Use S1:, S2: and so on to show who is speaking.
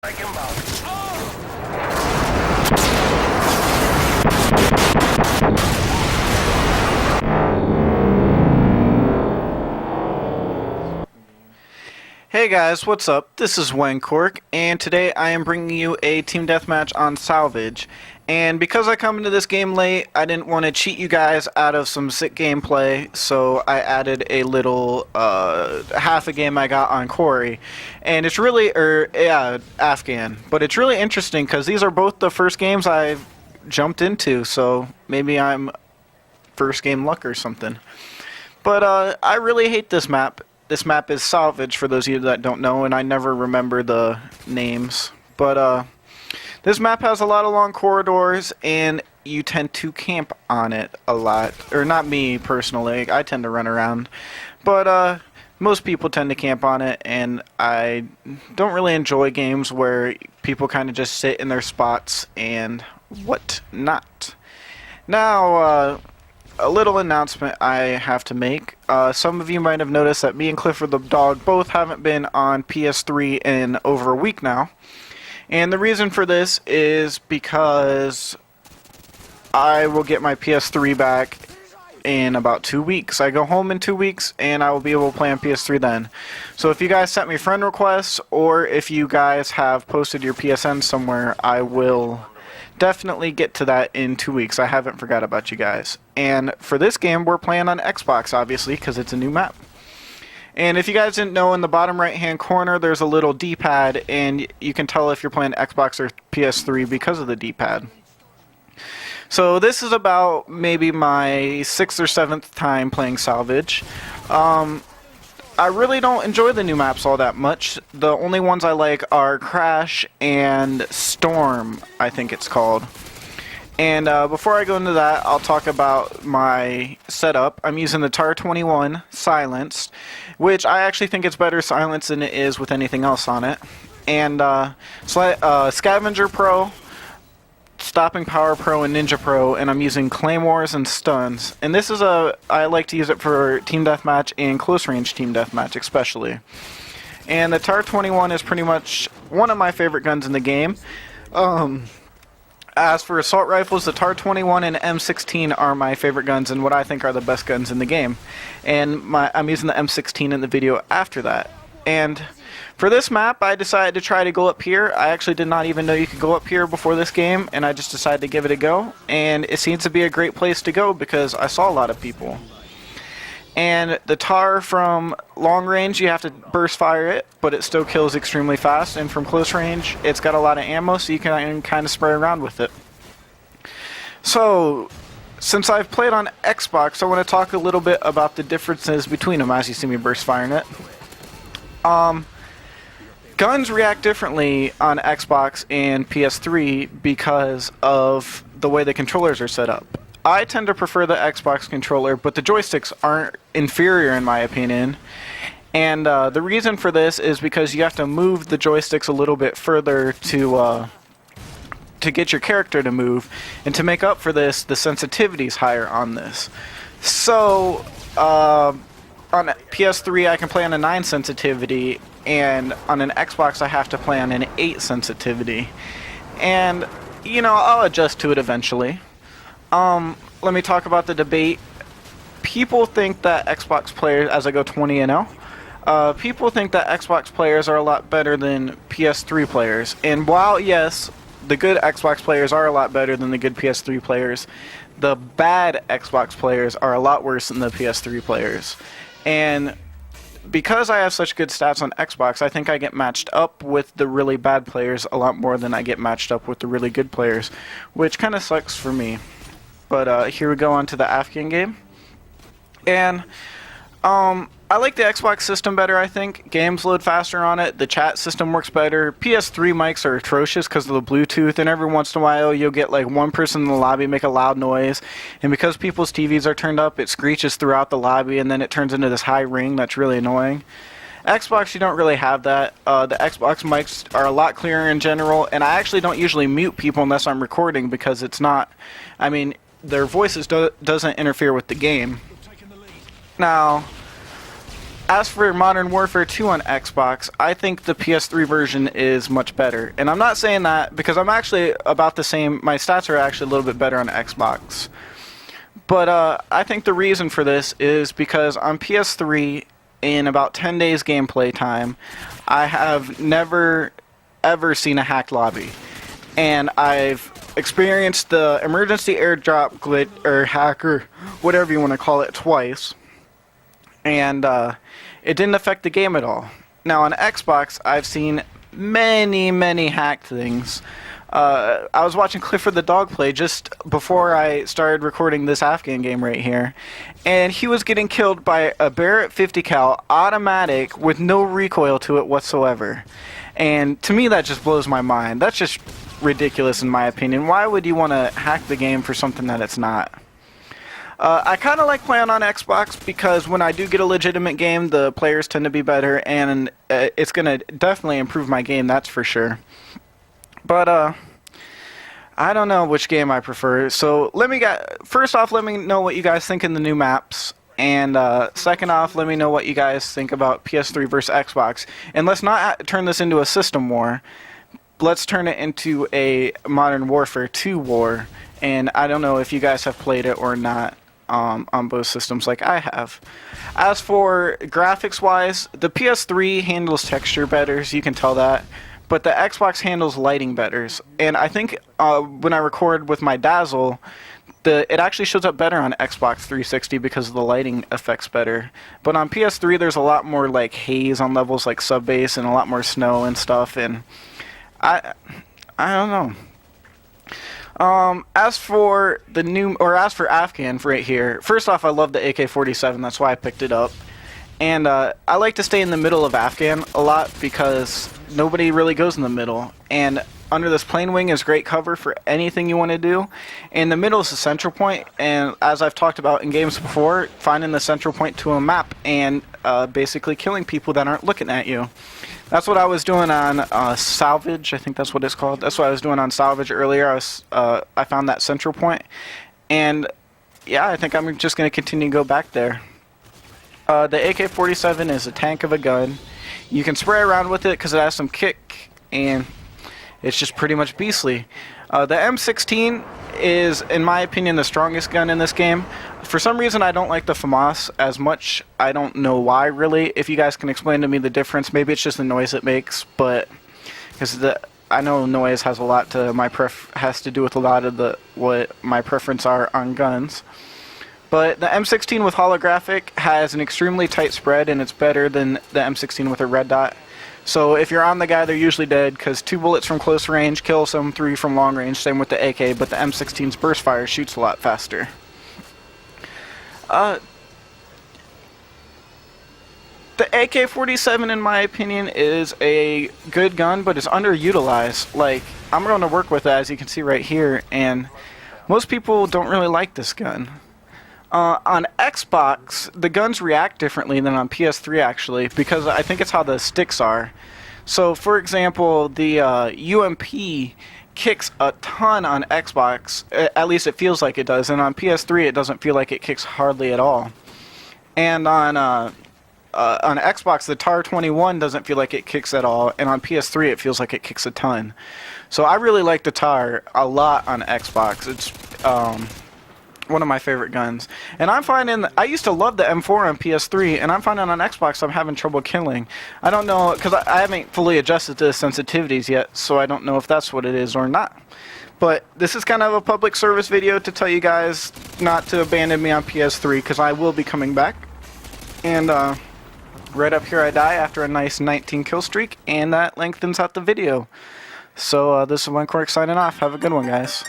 S1: Hey guys, what's up? This is Wencork, and today I am bringing you a team deathmatch on Salvage. And because I come into this game late, I didn't want to cheat you guys out of some sick gameplay, so I added a little half a game I got on Corey. And it's really, Afghan. But it's really interesting because these are both the first games I've jumped into, so maybe I'm first game luck or something. But I really hate this map. This map is Salvage, for those of you that don't know, and I never remember the names. But this map has a lot of long corridors, and you tend to camp on it a lot. Or not me, personally. I tend to run around. But most people tend to camp on it, and I don't really enjoy games where people kind of just sit in their spots and whatnot. Now, a little announcement I have to make. Some of you might have noticed that me and Clifford the dog both haven't been on PS3 in over a week now. And the reason for this is because I will get my PS3 back in about 2 weeks. I go home in 2 weeks and I will be able to play on PS3 then. So if you guys sent me friend requests or if you guys have posted your PSN somewhere, I will definitely get to that in 2 weeks. I haven't forgot about you guys. And for this game, we're playing on Xbox, obviously, because it's a new map. And if you guys didn't know, in the bottom right-hand corner, there's a little D-pad, and you can tell if you're playing Xbox or PS3 because of the D-pad. So this is about maybe my 6th or 7th time playing Salvage. I really don't enjoy the new maps all that much. The only ones I like are Crash and Storm, I think it's called. And before I go into that, I'll talk about my setup. I'm using the TAR-21 silenced, which I actually think it's better silenced than it is with anything else on it. And Scavenger Pro, Stopping Power Pro, and Ninja Pro, and I'm using Claymores and Stuns. And this is I like to use it for Team Deathmatch and Close Range Team Deathmatch especially. And the TAR-21 is pretty much one of my favorite guns in the game. As for assault rifles, the TAR-21 and M16 are my favorite guns and what I think are the best guns in the game. And I'm using the M16 in the video after that. And for this map, I decided to try to go up here. I actually did not even know you could go up here before this game, and I just decided to give it a go. And it seems to be a great place to go because I saw a lot of people. And the TAR from long range, you have to burst fire it, but it still kills extremely fast. And from close range, it's got a lot of ammo, so you can kind of spray around with it. So, since I've played on Xbox, I want to talk a little bit about the differences between them as you see me burst firing it. Guns react differently on Xbox and PS3 because of the way the controllers are set up. I tend to prefer the Xbox controller, but the joysticks aren't inferior in my opinion. And the reason for this is because you have to move the joysticks a little bit further to get your character to move. And to make up for this, the sensitivity is higher on this. So, on PS3 I can play on a 9 sensitivity, and on an Xbox I have to play on an 8 sensitivity. And, you know, I'll adjust to it eventually. Let me talk about the debate. People think that Xbox players, as I go 20-0, people think that Xbox players are a lot better than PS3 players. And while, yes, the good Xbox players are a lot better than the good PS3 players, the bad Xbox players are a lot worse than the PS3 players. And because I have such good stats on Xbox, I think I get matched up with the really bad players a lot more than I get matched up with the really good players, which kind of sucks for me. But here we go on to the Afghan game. And I like the Xbox system better, I think. Games load faster on it. The chat system works better. PS3 mics are atrocious because of the Bluetooth, and every once in a while you'll get like one person in the lobby make a loud noise, and because people's TVs are turned up, it screeches throughout the lobby, and then it turns into this high ring that's really annoying. Xbox, you don't really have that. The Xbox mics are a lot clearer in general, and I actually don't usually mute people unless I'm recording because it's not, I mean, their voices doesn't interfere with the game. Now, As for Modern Warfare 2 on Xbox, I think the PS3 version is much better. And I'm not saying that because I'm actually about the same. My stats are actually a little bit better on Xbox. But I think the reason for this is because on PS3, in about 10 days gameplay time, I have never ever seen a hacked lobby. And I've experienced the emergency airdrop glitch, or hacker, whatever you want to call it, twice. And it didn't affect the game at all. Now on Xbox, I've seen many hacked things. I was watching Clifford the Dog play just before I started recording this Afghan game right here, and he was getting killed by a Barrett 50 cal automatic with no recoil to it whatsoever. And to me that just blows my mind. That's just ridiculous in my opinion. Why would you want to hack the game for something that it's not? I kind of like playing on Xbox because when I do get a legitimate game, the players tend to be better, and it's going to definitely improve my game, that's for sure. But I don't know which game I prefer. So first off, let me know what you guys think in the new maps. And second off, let me know what you guys think about PS3 versus Xbox. And let's not turn this into a system war. Let's turn it into a Modern Warfare 2 war. And I don't know if you guys have played it or not on both systems like I have. As for graphics-wise, the PS3 handles texture better, so you can tell that. But the Xbox handles lighting better. And I think when I record with my Dazzle, it actually shows up better on Xbox 360 because the lighting affects better. But on PS3, there's a lot more like haze on levels like Subbase and a lot more snow and stuff. And I don't know. As for Afghan right here, first off, I love the AK-47. That's why I picked it up. And I like to stay in the middle of Afghan a lot because nobody really goes in the middle. And under this plane wing is great cover for anything you want to do. And the middle is the central point. And as I've talked about in games before, finding the central point to a map and basically killing people that aren't looking at you. That's what I was doing on Salvage. I think that's what it's called. That's what I was doing on Salvage earlier. I found that central point. And yeah, I think I'm just going to continue to go back there. The AK-47 is a tank of a gun. You can spray around with it because it has some kick, and it's just pretty much beastly. The M16 is, in my opinion, the strongest gun in this game. For some reason, I don't like the FAMAS as much. I don't know why, really. If you guys can explain to me the difference, maybe it's just the noise it makes, but because I know noise has a lot to has to do with a lot of what my preference are on guns. But the M16 with holographic has an extremely tight spread, and it's better than the M16 with a red dot. So if you're on the guy, they're usually dead, because 2 bullets from close range kills them, 3 from long range, same with the AK, but the M16's burst fire shoots a lot faster. The AK-47, in my opinion, is a good gun, but it's underutilized. Like, I'm going to work with it, as you can see right here, and most people don't really like this gun. On Xbox, the guns react differently than on PS3 actually, because I think it's how the sticks are. So for example, the UMP kicks a ton on Xbox, at least it feels like it does, and on PS3 it doesn't feel like it kicks hardly at all. And on Xbox, the TAR-21 doesn't feel like it kicks at all, and on PS3 it feels like it kicks a ton. So I really like the TAR a lot on Xbox. It's one of my favorite guns. And I'm finding, I used to love the M4 on PS3, and I'm finding on Xbox I'm having trouble killing. I don't know, because I haven't fully adjusted to the sensitivities yet, so I don't know if that's what it is or not. But this is kind of a public service video to tell you guys not to abandon me on PS3, because I will be coming back. And right up here I die after a nice 19 kill streak, and that lengthens out the video. So this is Wencork signing off. Have a good one, guys.